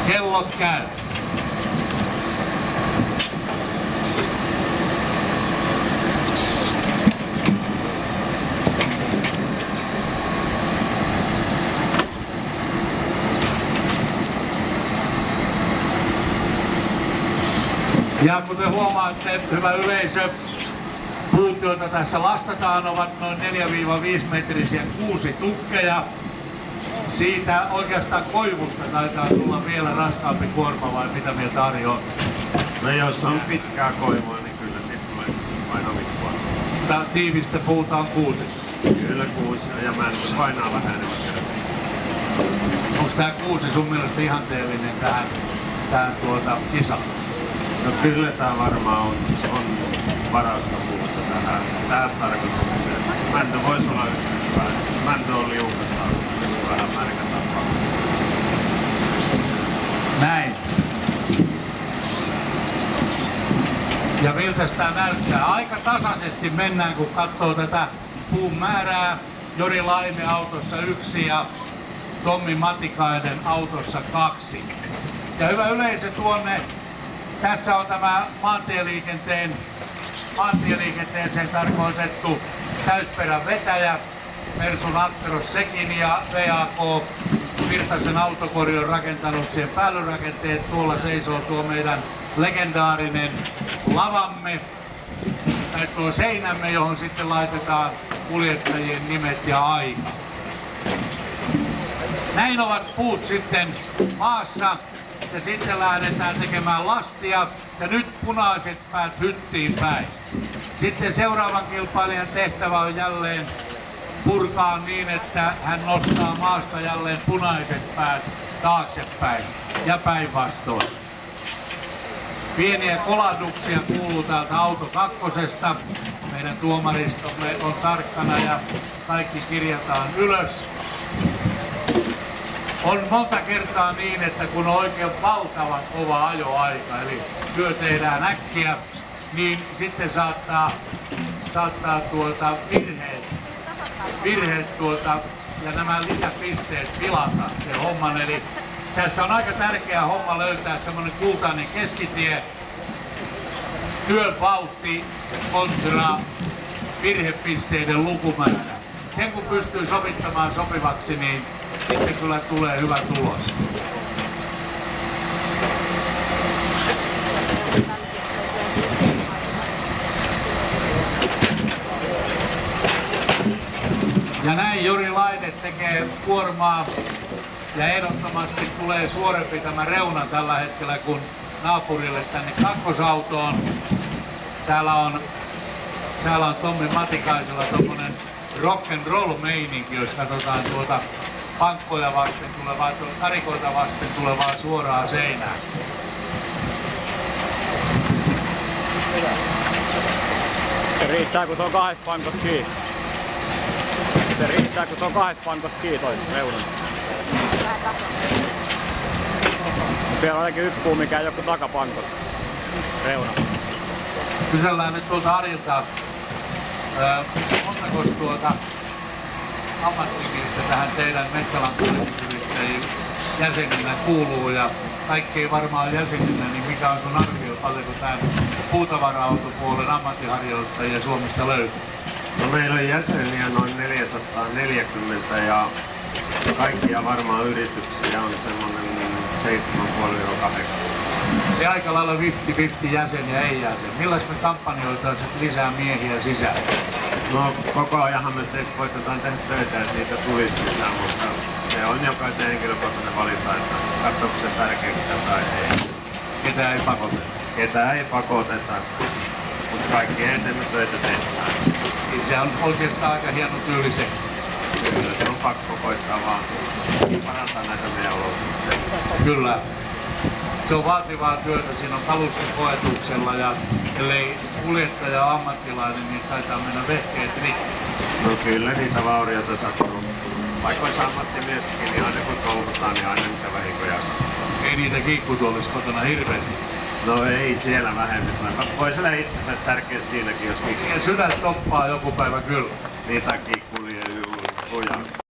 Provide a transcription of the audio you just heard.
Kellot käy. Ja kuten huomaatte, hyvä yleisö, puut, joita tässä lastataan, ovat noin 4-5 metrisiä kuusitukkeja. Siitä oikeastaan koivusta taitaa tulla vielä raskaampi kuorma, vai mitä mieltä Ari on? No jos on pitkää koivua, niin kyllä siitä tulee painavia kuorma. Tiivistä puuta on kuusi. Kyllä kuusi ja mänty painaa vähän enemmän. Onko tämä kuusi sun mielestä ihanteellinen tähän kisaan? No kyllä tää varmaan on parasta puuta tähän tarkoitukseen. Mänty voisi olla yhtä. Mänty on liukasta, vähän märkä tapaa. Näin. Ja miltä sitä näyttää? Aika tasaisesti mennään, kun katsoo tätä puun määrää. Jori Laine autossa 1 ja Tommi Matikainen autossa 2. Ja hyvä yleisö, tässä on tämä maantieliikenteeseen tarkoitettu täysperän vetäjä, Mersun Atteros sekin, ja VAK Virtasen autokori on rakentanut siihen päällysrakenteet. Tuolla seisoo tuo meidän legendaarinen lavamme, tai tuo seinämme, johon sitten laitetaan kuljettajien nimet ja aika. Näin ovat puut sitten maassa. Ja sitten lähdetään tekemään lastia, ja nyt punaiset päät hyttiin päin. Sitten seuraavan kilpailijan tehtävä on jälleen purkaa niin, että hän nostaa maasta jälleen punaiset päät taaksepäin ja päinvastoin. Pieniä kolahduksia kuuluu täältä auto kakkosesta. Meidän tuomaristomme on tarkkana ja kaikki kirjataan ylös. On monta kertaa niin, että kun on oikein valtavan kova ajoaika, eli työ tehdään äkkiä, niin sitten saattaa virheet ja nämä lisäpisteet pilata sen homman. Eli tässä on aika tärkeä homma löytää semmoinen kultainen keskitie, työn vauhti kontra virhepisteiden lukumäärä. Sen kun pystyy sovittamaan sopivaksi, niin sitten kyllä tulee hyvä tulos. Ja näin Jori Laine tekee kuormaa ja ehdottomasti tulee suorempi tämä reuna tällä hetkellä kuin naapurille tänne kakkosautoon. Täällä on Tommi Matikaisella tommonen rock and roll meininki, jos katsotaan tuota pankkoja vasten tulevaa, karikoita vasten tulevaa suoraa seinää. Se riittää, kun se on 2 pankossa kiinni. Se riittää, kun se on 2 pankossa kiinni toi reunat. Siellä on ainakin yksi puu, mikä ei joku takapankossa. Reuna. Kysellään nyt tuolta Arilta, montako ammattimiestä tähän teidän metsälankuljetusyrittäjien jäseninä kuuluu, ja kaikki ei varmaan jäseninä, niin mikä on sun arvio, paljonko tämän puutavara-autopuolen ammattiharjoittajia Suomesta löytyy? No meillä on jäseniä noin 440 ja kaikkia varmaan yrityksiä on semmoinen 7,5-8. Eli aika lailla 50-50 jäseniä ei jäsen. Millaisia kampanjoita on lisää miehiä sisään? No koko ajanhan me koitetaan tehdä töitä, että niitä tulisi sisään, mutta se on jokaisen henkilökohtainen valinta, että katsoako se tärkeää tai ei. Ketään ei pakoteta? Ketään ei pakoteta, mutta kaikkien eteen me töitä tehdään. Se on oikeastaan aika hieno tyyli se. Kyllä se on pakko koittaa vaan parantaa näitä meidän olosuhteita. Kyllä. Se on vaativaa työtä, siinä on kalustokoetuksella, ja ellei kuljettaja ole ammattilainen, niin taitaa mennä vehkeet rikki. No kyllä niitä vaurioita sattuu. Vaikka olisi ammattimieskin, niin aina kun touhutaan, niin aina niitä vahinkoja sattuu. Ei niitä kiikkutuolissa kotona hirveästi. No ei siellä vähemmän. Voi siellä itsensä särkeä siinäkin, jos Ja sydän toppaa joku päivä kyllä. niitä kiikkulia lujaa.